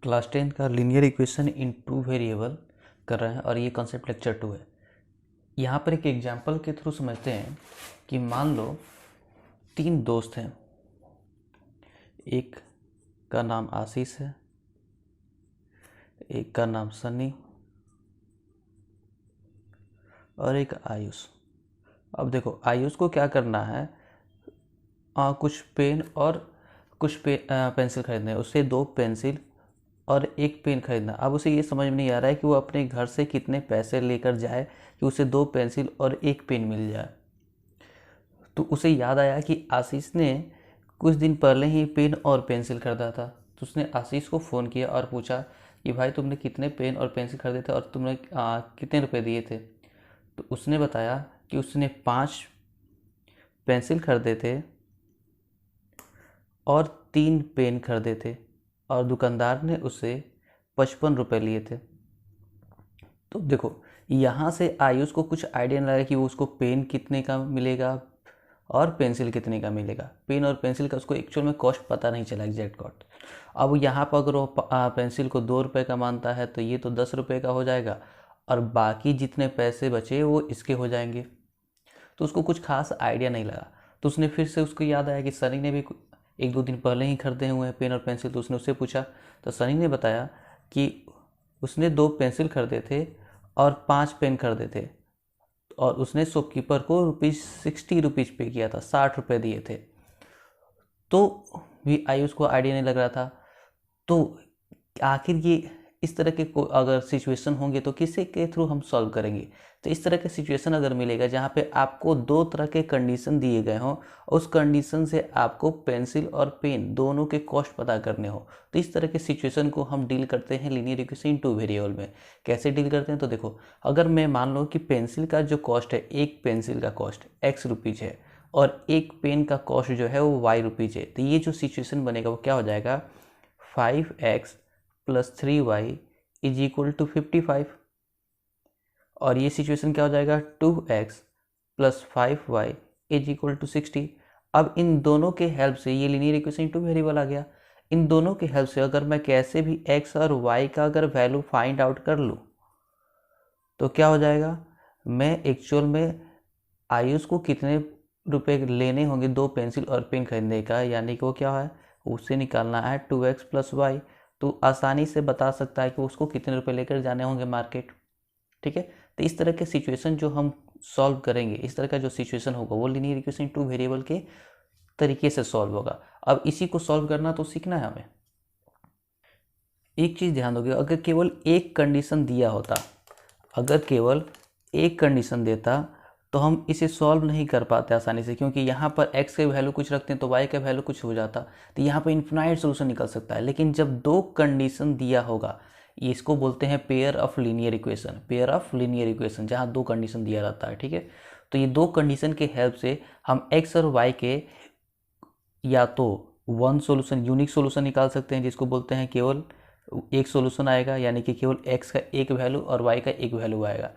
Class 10 का linear equation in two variable कर रहे हैं और ये कॉन्सेप्ट लेक्चर 2 है। यहाँ पर एक एग्जांपल के थ्रू समझते हैं कि मान लो 3 दोस्त हैं। एक का नाम आशीष है, एक का नाम सनी और एक आयुष। अब देखो आयुष को क्या करना है, कुछ पेन और कुछ पेंसिल खरीदने हैं। उसे 2 पेंसिल और एक पेन खरीदना। अब उसे ये समझ में नहीं आ रहा है कि वो अपने घर से कितने पैसे लेकर जाए कि उसे 2 पेंसिल और एक पेन मिल जाए। तो उसे याद आया कि आशीष ने कुछ दिन पहले ही पेन और पेंसिल खरीदा था। तो उसने आशीष को फ़ोन किया और पूछा कि भाई तुमने कितने पेन और पेंसिल खरीदे थे और तुमने कितने रुपए दिए थे। तो उसने बताया कि उसने 5 पेंसिल खरीदे थे और 3 पेन खरीदे थे और दुकानदार ने उससे 55 रुपये लिए थे। तो देखो यहाँ से आयुष को कुछ आइडिया नहीं लगा कि वो उसको पेन कितने का मिलेगा और पेंसिल कितने का मिलेगा। पेन और पेंसिल का उसको एक्चुअल में कॉस्ट पता नहीं चला, एग्जैक्ट कॉस्ट। अब यहाँ पर अगर वो पेंसिल को 2 रुपये का मानता है तो ये तो 10 रुपये का हो जाएगा और बाकी जितने पैसे बचे वो इसके हो जाएंगे। तो उसको कुछ खास आइडिया नहीं लगा। तो उसने फिर से उसको याद आया कि सनी ने भी 1-2 दिन पहले ही खरीदे हुए हैं पेन और पेंसिल। तो उसने उससे पूछा तो सनी ने बताया कि उसने 2 पेंसिल खरीदे थे और 5 पेन खरीदे थे और उसने शॉपकीपर को ₹60 पे किया था, 60 रुपये दिए थे। तो भी आयुष को आइडिया नहीं लग रहा था। तो आखिर ये इस तरह के अगर सिचुएशन होंगे तो किसी के थ्रू हम सॉल्व करेंगे। तो इस तरह के सिचुएशन अगर मिलेगा जहाँ पे आपको 2 तरह के कंडीशन दिए गए हों, उस कंडीशन से आपको पेंसिल और पेन दोनों के कॉस्ट पता करने हो, तो इस तरह के सिचुएशन को हम डील करते हैं linear equation in two variable में। कैसे डील करते हैं तो देखो, अगर मैं मान लो कि पेंसिल का जो कॉस्ट है, एक पेंसिल का कॉस्ट ₹X है और एक पेन का कॉस्ट जो है वो ₹Y है। तो ये जो सिचुएशन बनेगा वो क्या हो जाएगा, 5x plus 3y is equal to 55। और ये सिचुएशन क्या हो जाएगा, 2x plus 5y is equal to 60। अब इन दोनों के हेल्प से ये लीनियर इक्वेशन टू वेरिएबल आ गया। इन दोनों के हेल्प से अगर मैं कैसे भी x और y का अगर वैल्यू फाइंड आउट कर लूँ तो क्या हो जाएगा, मैं एक्चुअल में आयुष को कितने रुपए लेने होंगे 2 पेंसिल और पेन खरीदने का, यानी कि वो क्या है, उससे निकालना है 2x प्लस वाई। तो आसानी से बता सकता है कि उसको कितने रुपए लेकर जाने होंगे मार्केट। ठीक है। तो इस तरह के सिचुएशन जो हम सॉल्व करेंगे, इस तरह का जो सिचुएशन होगा वो लीनियर इक्वेशन टू वेरिएबल के तरीके से सॉल्व होगा। अब इसी को सॉल्व करना तो सीखना है हमें। एक चीज़ ध्यान दोगे, अगर केवल एक कंडीशन दिया होता, अगर केवल एक कंडीशन देता तो हम इसे सॉल्व नहीं कर पाते आसानी से, क्योंकि यहाँ पर x के वैल्यू कुछ रखते हैं तो y का वैल्यू कुछ हो जाता, तो यहाँ पर इन्फिनाइट सोल्यूशन निकल सकता है। लेकिन जब 2 कंडीशन दिया होगा, इसको बोलते हैं pair of linear equation. Pair of linear equation जहाँ 2 कंडीशन दिया रहता है। ठीक है। तो ये 2 कंडीशन के हेल्प से हम x और y के या तो वन सोल्यूशन, यूनिक सोल्यूशन निकाल सकते हैं, जिसको बोलते हैं केवल एक सोल्यूशन आएगा, यानी कि केवल x का एक वैल्यू और y का एक वैल्यू आएगा।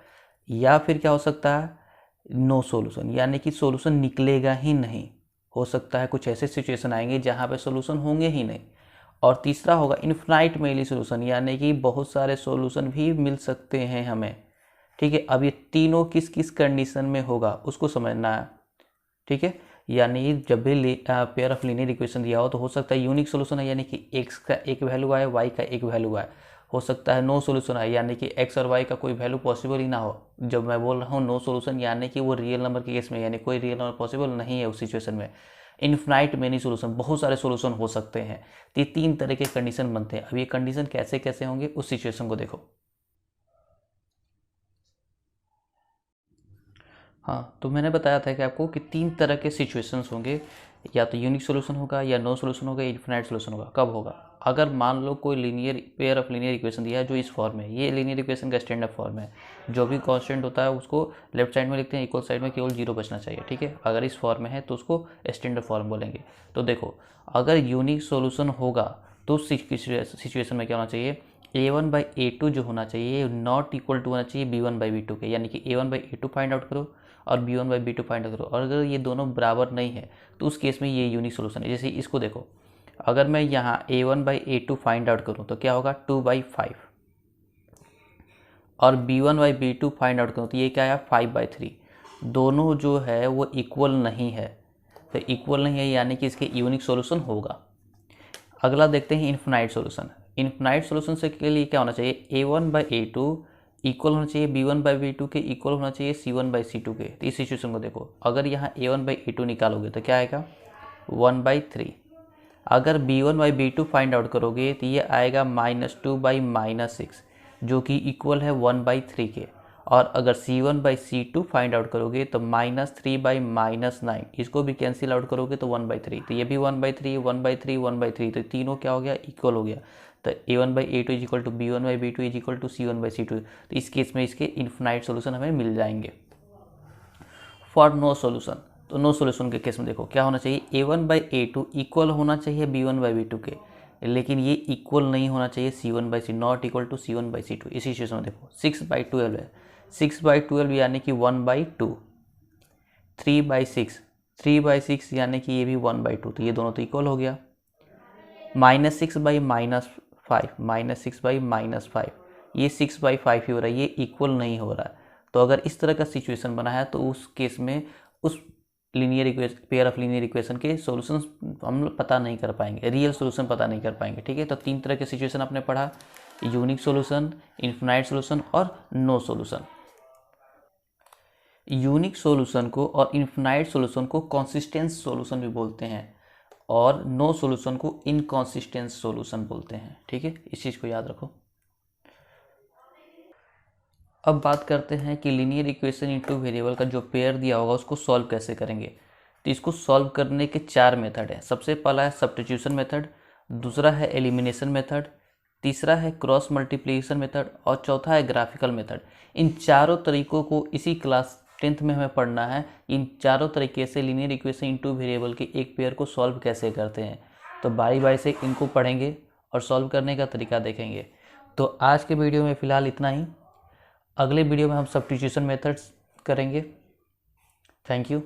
या फिर क्या हो सकता है, नो सोल्यूशन, यानी कि सोल्यूशन निकलेगा ही नहीं। हो सकता है कुछ ऐसे सिचुएशन आएंगे जहाँ पे सोल्यूशन होंगे ही नहीं। और तीसरा होगा इनफाइनाइट मेनली सोल्यूशन, यानी कि बहुत सारे सोल्यूशन भी मिल सकते हैं हमें। ठीक है। अब ये तीनों किस किस कंडीशन में होगा उसको समझना है। ठीक है। यानी जब भी पेयर ऑफ लीनियर इक्वेशन दिया हो तो हो सकता है यूनिक सोल्यूशन है, यानी कि x का एक वैल्यू आए, y का एक वैल्यू आए। हो सकता है नो सोल्यूशन आए, यानी कि x और y का कोई वैल्यू पॉसिबल ही ना हो। जब मैं बोल रहा हूँ नो सोल्यूशन, यानी कि वो रियल नंबर के केस में, यानी कोई रियल नंबर पॉसिबल नहीं है उस सिचुएशन में। इनफिनाइट मेनी सोल्यूशन, बहुत सारे सोल्यूशन हो सकते हैं। तो ये 3 तरह के कंडीशन बनते हैं। अब ये कंडीशन कैसे कैसे होंगे उस सिचुएशन को देखो। हाँ, तो मैंने बताया था कि आपको कि 3 तरह के सिचुएशंस होंगे, या तो यूनिक सोल्यूशन होगा, या नो सोल्यूशन होगा, या इनफिनाइट सोल्यूशन होगा। कब होगा, अगर मान लो कोई linear pair of linear equation दिया है जो इस फॉर्म में, ये लीनियर इक्वेशन का स्टैंडर्ड फॉर्म है। जो भी कांस्टेंट होता है उसको लेफ्ट साइड में लिखते हैं, इक्वल साइड में केवल 0 बचना चाहिए। ठीक है। अगर इस फॉर्म में है तो उसको स्टैंडर्ड फॉर्म बोलेंगे। तो देखो, अगर यूनिक सोल्यूशन होगा तो सिचुएशन में क्या होना चाहिए, a1/a2 जो होना चाहिए नॉट इक्वल टू होना चाहिए b1/b2 के, यानी कि a1/a2 फाइंड आउट करो और b1/b2 फाइंड आउट करो। और अगर ये दोनों बराबर नहीं है तो उस केस में ये यूनिक सोल्यूशन है। जैसे इसको देखो, अगर मैं यहाँ a1/a2 फाइंड आउट करूँ तो क्या होगा 2/5, और b1/b2 फाइंड आउट करूँ तो ये क्या आया 5/3। दोनों जो है वो इक्वल नहीं है, तो इक्वल नहीं है यानी कि इसके यूनिक सॉल्यूशन होगा। अगला देखते हैं इन्फिनाइट सॉल्यूशन। इन्फिनाइट सॉल्यूशन से के लिए क्या होना चाहिए, a1/a2 इक्वल होना चाहिए b1/b2 के, इक्वल होना चाहिए c1/c2 के। तो इस सिचुएशन को देखो, अगर यहाँ a1/a2 निकालोगे तो क्या आएगा 1/3। अगर b1/b2 फाइंड आउट करोगे तो ये आएगा -2/-6 जो कि इक्वल है 1/3 के। और अगर c1/c2 फाइंड आउट करोगे तो -3/-9, इसको भी कैंसिल आउट करोगे तो 1/3। तो ये भी 1/3 1/3 1/3, तो तीनों क्या हो गया इक्वल हो गया। तो a1/a2 is equal to b1/b2 is equal to c1/c2। तो इस केस में इसके इन्फिनाइट सोल्यूशन हमें मिल जाएंगे। फॉर नो सोल्यूशन, तो नो सोल्यूशन के केस में देखो क्या होना चाहिए, a1/a2 इक्वल होना चाहिए b1/b2 के, लेकिन ये इक्वल नहीं होना चाहिए c1/c, not equal to c1/c2। इसी सिचुएशन में देखो 6/12 है, 6/12 यानी कि 1/2, 3/6, 3/6 यानी कि ये भी 1/2, तो ये दोनों तो इक्वल हो गया। -6/-5, -6/-5, ये 6/5 ही हो रहा है, ये इक्वल नहीं हो रहा है। तो अगर इस तरह का सिचुएशन बना है तो उस केस में उस linear equation, pair of linear equation के सॉल्यूशंस हम लोग पता नहीं कर पाएंगे, रियल सॉल्यूशन पता नहीं कर पाएंगे। ठीक है, तो 3 तरह के सिचुएशन आपने पढ़ा, यूनिक सॉल्यूशन, इन्फिनाइट सॉल्यूशन और नो सॉल्यूशन। यूनिक सॉल्यूशन को और इन्फिनाइट सॉल्यूशन को कंसिस्टेंट सॉल्यूशन भी बोलते हैं, और नो सॉल्यूशन को इनकंसिस्टेंट सॉल्यूशन बोलते हैं। ठीक है, इस चीज़ को याद रखो। अब बात करते हैं कि लीनियर इक्वेशन इनटू वेरिएबल का जो पेयर दिया होगा उसको सॉल्व कैसे करेंगे। तो इसको सॉल्व करने के 4 मेथड हैं। सबसे पहला है सब्स्टिट्यूशन मेथड, दूसरा है एलिमिनेशन मेथड, तीसरा है क्रॉस मल्टीप्लिकेशन मेथड, और चौथा है ग्राफिकल मेथड। इन चारों तरीकों को इसी क्लास 10th में हमें पढ़ना है। इन चारों तरीके से लीनियर इक्वेशन इनटू वेरिएबल के एक पेयर को सॉल्व कैसे करते हैं, तो बारी बारी से इनको पढ़ेंगे और सॉल्व करने का तरीका देखेंगे। तो आज के वीडियो में फ़िलहाल इतना ही। अगले वीडियो में हम सब्स्टिट्यूशन मेथड्स करेंगे। Thank you.